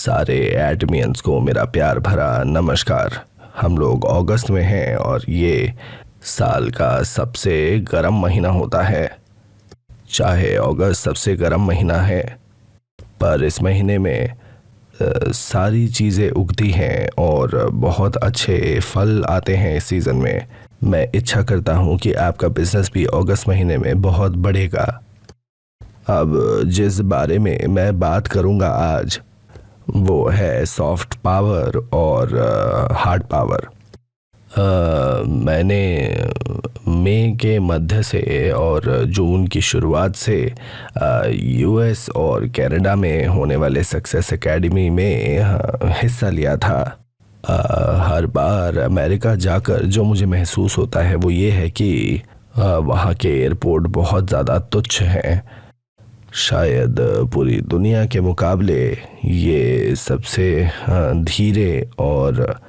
सारे एटमियंस को मेरा प्यार भरा नमस्कार। हम लोग अगस्त में हैं और ये साल का सबसे गर्म महीना होता है। चाहे अगस्त सबसे गर्म महीना है, पर इस महीने में सारी चीज़ें उगती हैं और बहुत अच्छे फल आते हैं इस सीज़न में। मैं इच्छा करता हूँ कि आपका बिजनेस भी अगस्त महीने में बहुत बढ़ेगा। अब जिस बारे में मैं बात करूँगा आज, वो है सॉफ्ट पावर और हार्ड पावर। मैंने मई के मध्य से और जून की शुरुआत से यूएस और कनाडा में होने वाले सक्सेस एकेडमी में हिस्सा लिया था। हर बार अमेरिका जाकर जो मुझे महसूस होता है वो ये है कि वहाँ के एयरपोर्ट बहुत ज़्यादा तुच्छ हैं। शायद पूरी दुनिया के मुकाबले ये सबसे धीरे और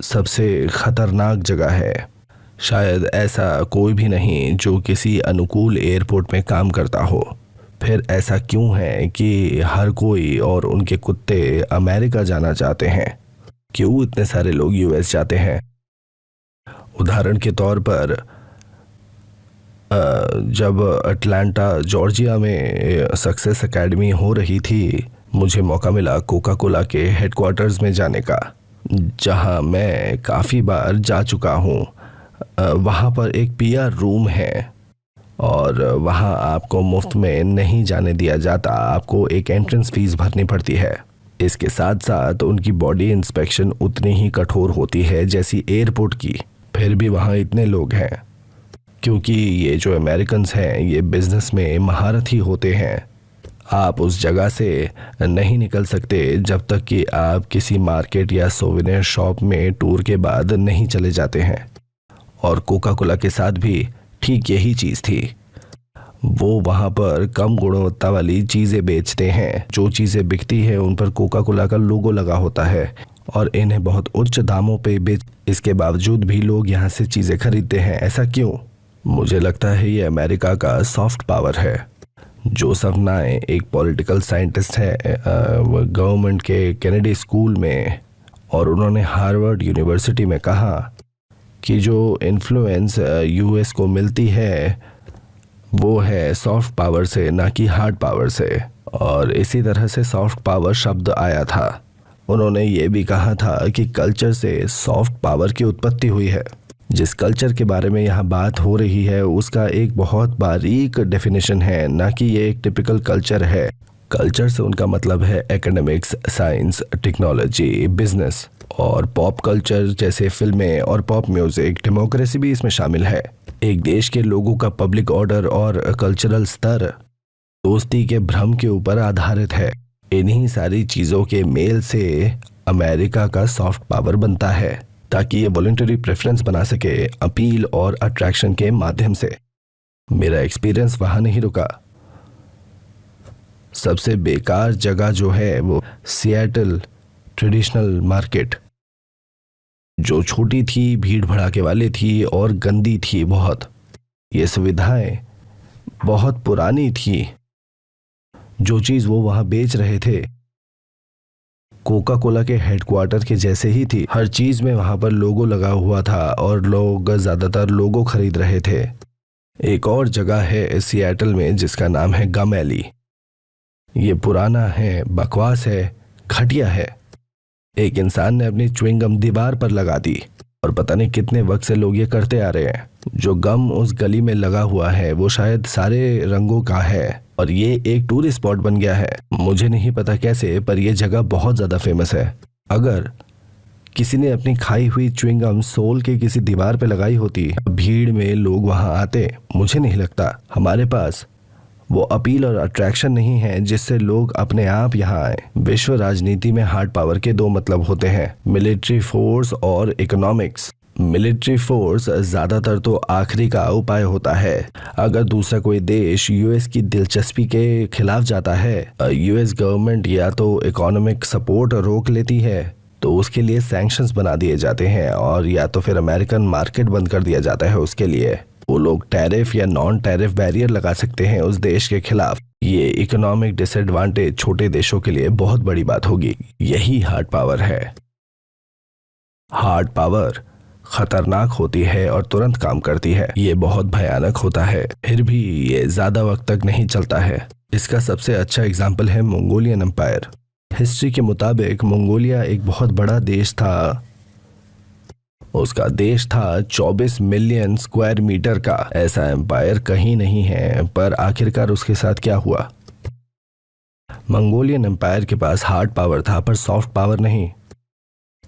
सबसे ख़तरनाक जगह है। शायद ऐसा कोई भी नहीं जो किसी अनुकूल एयरपोर्ट में काम करता हो। फिर ऐसा क्यों है कि हर कोई और उनके कुत्ते अमेरिका जाना चाहते हैं? क्यों इतने सारे लोग यूएस जाते हैं? उदाहरण के तौर पर जब अटलांटा जॉर्जिया में सक्सेस एकेडमी हो रही थी, मुझे मौका मिला कोका कोला के हेडक्वार्टर्स में जाने का, जहां मैं काफ़ी बार जा चुका हूं। वहां पर एक पीआर रूम है और वहां आपको मुफ्त में नहीं जाने दिया जाता। आपको एक एंट्रेंस फीस भरनी पड़ती है। इसके साथ साथ उनकी बॉडी इंस्पेक्शन उतनी ही कठोर होती है जैसी एयरपोर्ट की। फिर भी वहां इतने लोग हैं क्योंकि ये जो अमेरिकन्स हैं ये बिजनेस में महारत ही होते हैं। आप उस जगह से नहीं निकल सकते जब तक कि आप किसी मार्केट या सोवेनियर शॉप में टूर के बाद नहीं चले जाते हैं। और कोका कोला के साथ भी ठीक यही चीज़ थी। वो वहाँ पर कम गुणवत्ता वाली चीज़ें बेचते हैं। जो चीज़ें बिकती हैं उन पर कोका कोला का लोगो लगा होता है और इन्हें बहुत उच्च दामों पे बेच। इसके बावजूद भी लोग यहाँ से चीज़ें खरीदते हैं। ऐसा क्यों? मुझे लगता है ये अमेरिका का सॉफ्ट पावर है। जोसेफ नाए एक पॉलिटिकल साइंटिस्ट है गवर्नमेंट के कैनेडी स्कूल में, और उन्होंने हार्वर्ड यूनिवर्सिटी में कहा कि जो इन्फ्लुएंस यूएस को मिलती है वो है सॉफ्ट पावर से, ना कि हार्ड पावर से। और इसी तरह से सॉफ्ट पावर शब्द आया था। उन्होंने ये भी कहा था कि कल्चर से सॉफ्ट पावर की उत्पत्ति हुई है। जिस कल्चर के बारे में यहाँ बात हो रही है उसका एक बहुत बारीक डेफिनेशन है, ना कि ये एक टिपिकल कल्चर है। कल्चर से उनका मतलब है एकेडमिक्स, साइंस, टेक्नोलॉजी, बिजनेस और पॉप कल्चर जैसे फिल्में और पॉप म्यूजिक। डेमोक्रेसी भी इसमें शामिल है। एक देश के लोगों का पब्लिक ऑर्डर और कल्चरल स्तर दोस्ती के भ्रम के ऊपर आधारित है। इन्हीं सारी चीज़ों के मेल से अमेरिका का सॉफ्ट पावर बनता है, ताकि ये वॉलंटरी प्रेफरेंस बना सके अपील और अट्रैक्शन के माध्यम से। मेरा एक्सपीरियंस वहाँ नहीं रुका। सबसे बेकार जगह जो है वो सिएटल ट्रेडिशनल मार्केट, जो छोटी थी, भीड़ भड़ाके वाली थी और गंदी थी बहुत। ये सुविधाएं बहुत पुरानी थी। जो चीज़ वो वहाँ बेच रहे थे कोका कोला के हेडक्वार्टर के जैसे ही थी। हर चीज़ में वहाँ पर लोगो लगा हुआ था और लोग ज़्यादातर लोगो खरीद रहे थे। एक और जगह है सिएटल में जिसका नाम है गम एली। ये पुराना है, बकवास है, घटिया है। एक इंसान ने अपनी च्युइंगम दीवार पर लगा दी और पता नहीं कितने वक्त से लोग ये करते आ रहे हैं। जो गम उस गली में लगा हुआ है वो शायद सारे रंगों का है और ये एक टूरिस्ट स्पॉट बन गया है। मुझे नहीं पता कैसे, पर यह जगह बहुत ज़्यादा फेमस है। अगर किसी ने अपनी खाई हुई च्युइंगम सोल के किसी दीवार पे लगाई होती, भीड़ में लोग वहां आते। मुझे नहीं लगता। हमारे पास वो अपील और अट्रैक्शन नहीं है जिससे लोग अपने आप यहाँ आए। विश्व राजनीति में हार्ड पावर के दो मतलब होते हैं, मिलिट्री फोर्स और इकोनॉमिक्स। मिलिट्री फोर्स ज़्यादातर तो आखिरी का उपाय होता है। अगर दूसरा कोई देश यूएस की दिलचस्पी के खिलाफ जाता है, यूएस गवर्नमेंट या तो इकोनॉमिक सपोर्ट रोक लेती है तो उसके लिए सैंक्शंस बना दिए जाते हैं, और या तो फिर अमेरिकन मार्केट बंद कर दिया जाता है। उसके लिए वो लोग टैरिफ या नॉन टैरिफ बैरियर लगा सकते हैं उस देश के खिलाफ। ये इकोनॉमिक डिसएडवांटेज छोटे देशों के लिए बहुत बड़ी बात होगी। यही हार्ड पावर है। हार्ड पावर खतरनाक होती है और तुरंत काम करती है। ये बहुत भयानक होता है, फिर भी ये ज्यादा वक्त तक नहीं चलता है। इसका सबसे अच्छा एग्जाम्पल है मंगोलियन एम्पायर। हिस्ट्री के मुताबिक मंगोलिया एक बहुत बड़ा देश था। उसका देश था 24 मिलियन स्क्वायर मीटर का। ऐसा एम्पायर कहीं नहीं है। पर आखिरकार उसके साथ क्या हुआ? मंगोलियन एम्पायर के पास हार्ड पावर था पर सॉफ्ट पावर नहीं।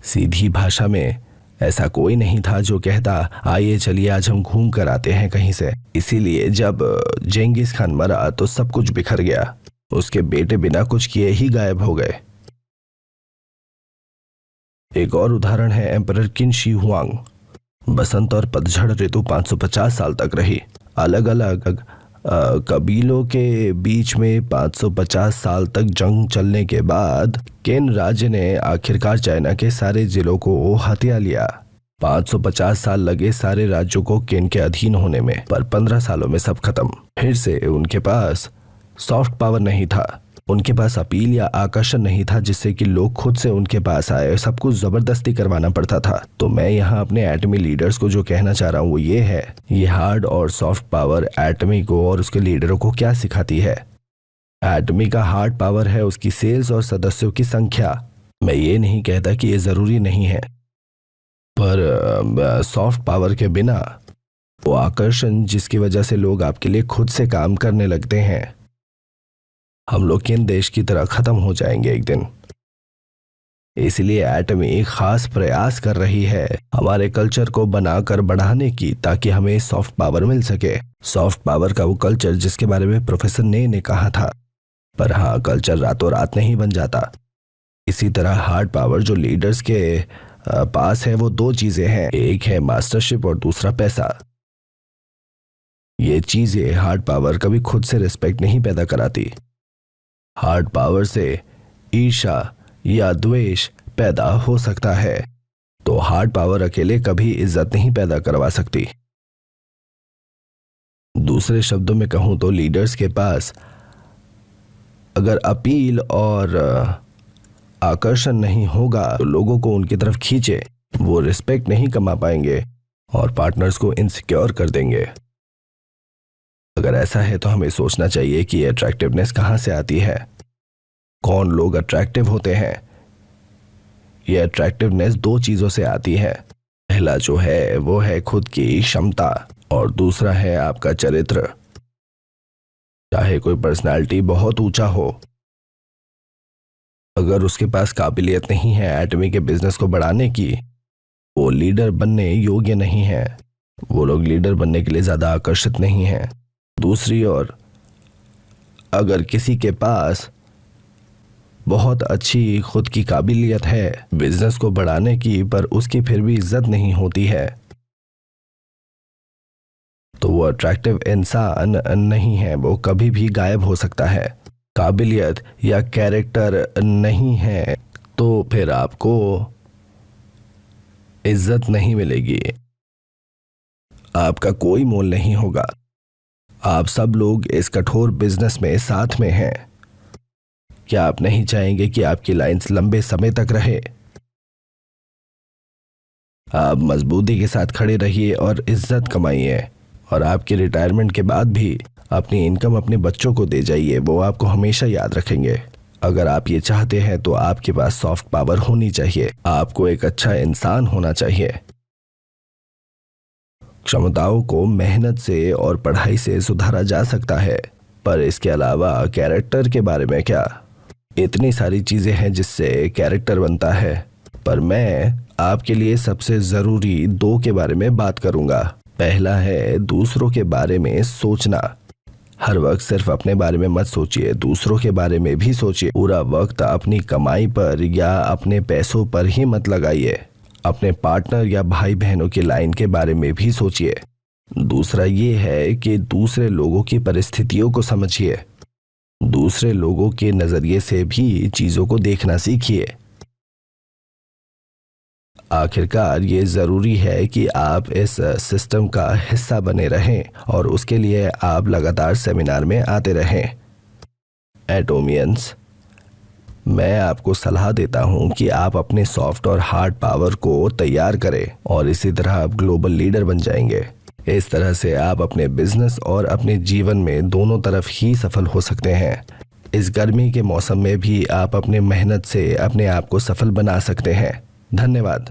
सीधी भाषा में ऐसा कोई नहीं था जो कहता आइए चलिए आज हम घूम कर आते हैं कहीं से। इसीलिए जब जेंगिस खान मरा तो सब कुछ बिखर गया। उसके बेटे बिना कुछ किए ही गायब हो गए। एक और उदाहरण है एम्परर किन शी हुआंग। बसंत और पतझड़ ऋतु 550 साल तक रही। अलग अलग कबीलों के बीच में 550 साल तक जंग चलने के बाद केन राज्य ने आखिरकार चाइना के सारे जिलों को हथिया लिया। 550 साल लगे सारे राज्यों को केन के अधीन होने में, पर 15 सालों में सब खत्म। फिर से उनके पास सॉफ्ट पावर नहीं था। उनके पास अपील या आकर्षण नहीं था जिससे कि लोग खुद से उनके पास आए। सब कुछ जबरदस्ती करवाना पड़ता था। तो मैं यहाँ अपने एटमी लीडर्स को जो कहना चाह रहा हूँ वो ये है, ये हार्ड और सॉफ्ट पावर एटमी को और उसके लीडरों को क्या सिखाती है। एटमी का हार्ड पावर है उसकी सेल्स और सदस्यों की संख्या। मैं ये नहीं कहता कि ये जरूरी नहीं है, पर सॉफ्ट पावर के बिना वो आकर्षण जिसकी वजह से लोग आपके लिए खुद से काम करने लगते हैं। हम लोग किन देश की तरह खत्म हो जाएंगे एक दिन। इसलिए एटमी खास प्रयास कर रही है हमारे कल्चर को बनाकर बढ़ाने की, ताकि हमें सॉफ्ट पावर मिल सके। सॉफ्ट पावर का वो कल्चर जिसके बारे में प्रोफेसर ने कहा था। पर हाँ, कल्चर रातों रात नहीं बन जाता। इसी तरह हार्ड पावर जो लीडर्स के पास है वो दो चीजें हैं, एक है मास्टरशिप और दूसरा पैसा। ये चीजें हार्ड पावर कभी खुद से रिस्पेक्ट नहीं पैदा कराती। हार्ड पावर से ईर्ष्या या द्वेष पैदा हो सकता है, तो हार्ड पावर अकेले कभी इज्जत नहीं पैदा करवा सकती। दूसरे शब्दों में कहूं तो लीडर्स के पास अगर अपील और आकर्षण नहीं होगा तो लोगों को उनकी तरफ खींचे, वो रिस्पेक्ट नहीं कमा पाएंगे और पार्टनर्स को इनसिक्योर कर देंगे। अगर ऐसा है तो हमें सोचना चाहिए कि ये अट्रैक्टिवनेस कहां से आती है, कौन लोग अट्रैक्टिव होते हैं। ये अट्रैक्टिवनेस दो चीजों से आती है। पहला जो है वो है खुद की क्षमता और दूसरा है आपका चरित्र। चाहे कोई पर्सनालिटी बहुत ऊंचा हो, अगर उसके पास काबिलियत नहीं है एटमी के बिजनेस को बढ़ाने की, वो लीडर बनने योग्य नहीं है। वो लोग लीडर बनने के लिए ज्यादा आकर्षित नहीं हैं। दूसरी ओर अगर किसी के पास बहुत अच्छी खुद की काबिलियत है बिजनेस को बढ़ाने की, पर उसकी फिर भी इज्जत नहीं होती है, तो वो अट्रैक्टिव इंसान नहीं है। वो कभी भी गायब हो सकता है। काबिलियत या कैरेक्टर नहीं है तो फिर आपको इज्जत नहीं मिलेगी, आपका कोई मोल नहीं होगा। आप सब लोग इस कठोर बिजनेस में साथ में हैं। क्या आप नहीं चाहेंगे कि आपकी लाइंस लंबे समय तक रहे? आप मजबूती के साथ खड़े रहिए और इज्जत कमाइए, और आपके रिटायरमेंट के बाद भी अपनी इनकम अपने बच्चों को दे जाइए। वो आपको हमेशा याद रखेंगे। अगर आप ये चाहते हैं तो आपके पास सॉफ्ट पावर होनी चाहिए। आपको एक अच्छा इंसान होना चाहिए। क्षमताओं को मेहनत से और पढ़ाई से सुधारा जा सकता है, पर इसके अलावा कैरेक्टर के बारे में क्या? इतनी सारी चीजें हैं जिससे कैरेक्टर बनता है, पर मैं आपके लिए सबसे जरूरी दो के बारे में बात करूंगा। पहला है दूसरों के बारे में सोचना। हर वक्त सिर्फ अपने बारे में मत सोचिए, दूसरों के बारे में भी सोचिए। पूरा वक्त अपनी कमाई पर या अपने पैसों पर ही मत लगाइए। अपने पार्टनर या भाई बहनों की लाइन के बारे में भी सोचिए। दूसरा ये है कि दूसरे लोगों की परिस्थितियों को समझिए। दूसरे लोगों के नजरिए से भी चीजों को देखना सीखिए। आखिरकार ये जरूरी है कि आप इस सिस्टम का हिस्सा बने रहें और उसके लिए आप लगातार सेमिनार में आते रहें। एटोमियंस, मैं आपको सलाह देता हूं कि आप अपने सॉफ्ट और हार्ड पावर को तैयार करें और इसी तरह आप ग्लोबल लीडर बन जाएंगे। इस तरह से आप अपने बिजनेस और अपने जीवन में दोनों तरफ ही सफल हो सकते हैं। इस गर्मी के मौसम में भी आप अपने मेहनत से अपने आप को सफल बना सकते हैं। धन्यवाद।